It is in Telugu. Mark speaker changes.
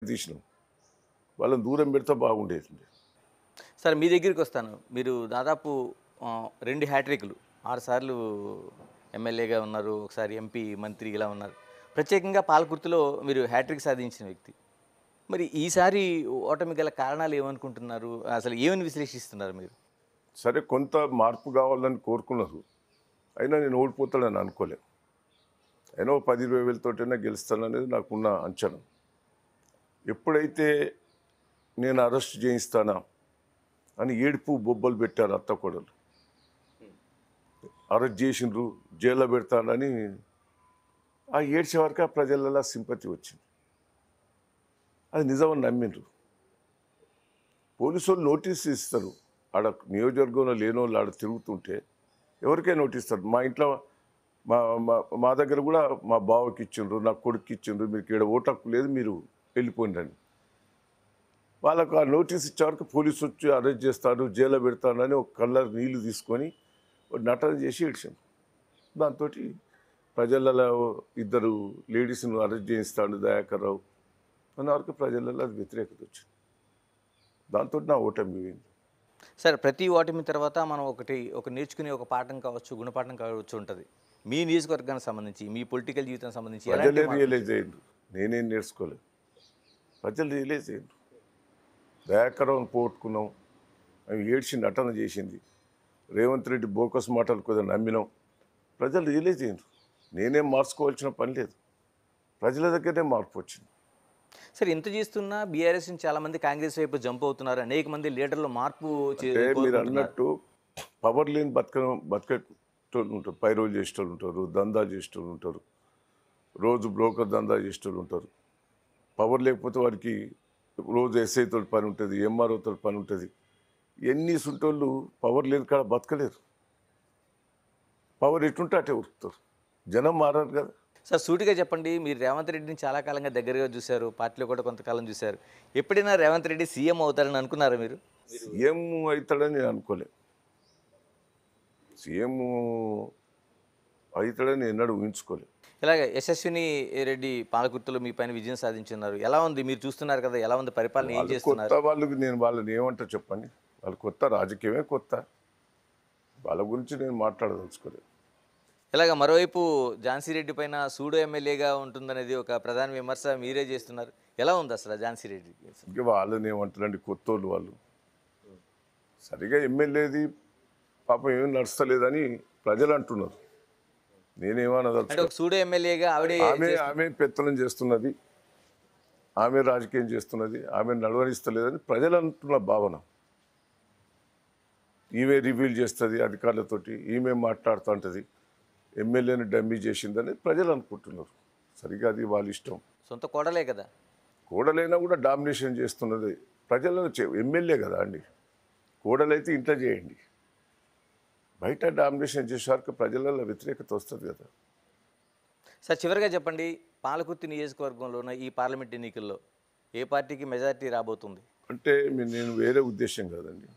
Speaker 1: తీసినాం. వాళ్ళని దూరం పెడితే బాగుండేది.
Speaker 2: సరే మీ దగ్గరికొస్తాను. మీరు దాదాపు 2 హ్యాట్రిక్‌లు 6 సార్లు ఎమ్మెల్యేగా ఉన్నారు. ఒకసారి ఎంపీ, మంత్రి ఇలా ఉన్నారు. ప్రత్యేకంగా పాలకుర్తిలో మీరు హ్యాట్రిక్ సాధించిన వ్యక్తి. మరి ఈసారి ఓటమి గల కారణాలు ఏమనుకుంటున్నారు? అసలు ఏమని విశ్లేషిస్తున్నారు మీరు?
Speaker 1: సరే కొంత మార్పు కావాలని కోరుకున్నారు. అయినా నేను ఓడిపోతానని అనుకోలే. అయినా ఓ 10, 20 వేలతోటైనా గెలుస్తాననేది నాకున్న అంచనా. ఎప్పుడైతే నేను అరెస్ట్ చేయిస్తానా అని ఏడుపు బొబ్బలు పెట్టారు అత్తకోడలు. అరెస్ట్ చేసిండ్రు, జైల్లో పెడతానని ఆ ఏడ్చే వరకు ఆ ప్రజలలో సింపతి వచ్చింది. అది నిజమని నమ్మిండ్రు. పోలీసు వాళ్ళు నోటీస్ ఇస్తారు. ఆడ నియోజకవర్గంలో లేనోళ్ళు ఆడ తిరుగుతుంటే ఎవరికైనా నోటీస్ ఇస్తారు. మా ఇంట్లో మా మా మా దగ్గర కూడా మా బావకి ఇచ్చిండ్రు, నా కొడుకు ఇచ్చిండ్రు, మీకు ఇక్కడ ఓటు హక్కు లేదు, మీరు వెళ్ళిపోయిండ్రని. వాళ్ళకు ఆ నోటీస్ ఇచ్చే వరకు పోలీసు వచ్చి అరెస్ట్ చేస్తాడు, జైల్లో పెడతాడని ఒక కళ్ళర్ నీళ్లు తీసుకొని నటన చేసి ఏడ్చాను. దాంతో ప్రజలలో ఇద్దరు లేడీస్ను అరెస్ట్ చేయిస్తాడు దయాకర్ రావు అన్న వరకు ప్రజలలో అది వ్యతిరేకత వచ్చింది. దాంతో నా ఓటమి పోయింది.
Speaker 2: సరే ప్రతి ఓటమి తర్వాత మనం ఒక నేర్చుకునే ఒక పాఠం కావచ్చు, గుణపాఠం కావచ్చు ఉంటది. మీ నియోజకవర్గానికి సంబంధించి, మీ పొలిటికల్ జీవితానికి సంబంధించి ఎలాంటి
Speaker 1: ప్రజలే రియలైజ్ అయ్యిండ్రు. నేనేం నేర్చుకోలేదు. ప్రజలు రియలైజ్ అయ్యిండ్రు. దయాకర్ రావును పోగొట్టుకున్నాం, అవి ఏడ్చి నటన చేసింది. రేవంత్ రెడ్డి బోకస్ మాటలు కొద్దిగా నమ్మినాం. ప్రజలు రియలైజ్ అయ్యిండ్రు. నేనేం మార్చుకోవాల్సిన పని లేదు. ప్రజల దగ్గరనే మార్పు వచ్చింది.
Speaker 2: సరే ఇంత చేస్తున్నా బీఆర్ఎస్ నుంచి చాలామంది కాంగ్రెస్ వైపు జంప్ అవుతున్నారు. అనేక మంది లీడర్లు మార్పు
Speaker 1: అంటే మీరు
Speaker 2: కోరుకుంటున్నారు.
Speaker 1: అన్నట్టు పవర్ లేని బతికేటోళ్ళు ఉంటారు, పైరోలు చేసేటోళ్ళు ఉంటారు, దందా చేసేటోళ్ళు ఉంటారు, రోజు బ్రోకర్ దందా చేసేటోళ్ళు ఉంటారు. పవర్ లేకపోతే వారికి రోజు ఎస్ఐ తోటి పని ఉంటుంది, ఎంఆర్ఓ తోటి పని ఉంటుంది. ఎన్ని సుంటోళ్ళు పవర్ లేని కాడ బతకలేరు. పవర్ ఎటుంటే అటే ఉరుకుతారు. జనం మారారు కదా.
Speaker 2: సార్ సూటిగా చెప్పండి, మీరు రేవంత్ రెడ్డిని చాలా కాలంగా దగ్గరగా చూశారు, పార్టీలో కూడా కొంతకాలం చూశారు. ఎప్పుడైనా రేవంత్ రెడ్డి సీఎం అవుతారని అనుకున్నారా మీరు?
Speaker 1: సీఎం అవుతాడని నేను అనుకోలే. సీఎం అవుతాడని ఎన్నడూ ఊహించుకోలే.
Speaker 2: ఇలాగ యశస్విని రెడ్డి పాలకుర్తిలో మీ పైన విజయం సాధించున్నారు. ఎలా ఉంది? మీరు చూస్తున్నారు కదా, ఎలా ఉంది పరిపాలన, ఏం
Speaker 1: వాళ్ళు
Speaker 2: చేస్తున్నారు?
Speaker 1: కొత్త వాళ్ళకి నేను వాళ్ళని ఏమంటా చెప్పండి. వాళ్ళు కొత్త, రాజకీయమే కొత్త. వాళ్ళ గురించి నేను మాట్లాడదలుచుకోలేదు.
Speaker 2: ఇలాగ మరోవైపు ఝాన్సీ రెడ్డి పైన సూడో ఎమ్మెల్యేగా ఉంటుందనేది ఒక ప్రధాన విమర్శ మీరే చేస్తున్నారు. ఎలా ఉంది అసలు ఝాన్సీ రెడ్డి?
Speaker 1: ఇంకా వాళ్ళని ఏమంటారండి, కొత్తోళ్ళు వాళ్ళు. సరిగా ఎమ్మెల్యేది పాపం ఏం నడుస్తలేదని ప్రజలు అంటున్నారు.
Speaker 2: అంటే
Speaker 1: నేనేమనదలుచుకో.
Speaker 2: ఒక సూడో ఎమ్మెల్యేగా ఆవిడే
Speaker 1: ఆమె పెత్తనం చేస్తున్నది, ఆమె రాజకీయం చేస్తున్నది, ఆమె నడవనిస్తలేదని ప్రజలు అంటున్న భావన. ఈమె రివీల్ చేస్తుంది అధికారులతోటి, ఈమె మాట్లాడుతూ ఉంటుంది, ఎమ్మెల్యేని డమ్మీ చేసిందని ప్రజలు అనుకుంటున్నారు. సరిగా అది వాళ్ళ ఇష్టం.
Speaker 2: సొంత కోడలే కదా.
Speaker 1: కోడలైనా కూడా డామినేషన్ చేస్తున్నది ప్రజలను. ఎమ్మెల్యే కదా అండి, కోడలైతే ఇంట్లో చేయండి, బయట డామినేషన్ చేసేవారికి ప్రజలలో వ్యతిరేకత వస్తుంది కదా.
Speaker 2: సార్ చివరిగా చెప్పండి, పాలకుర్తి నియోజకవర్గంలో ఉన్న ఈ పార్లమెంట్ ఎన్నికల్లో ఏ పార్టీకి మెజారిటీ రాబోతుంది?
Speaker 1: అంటే నేను వేరే ఉద్దేశం కాదండి.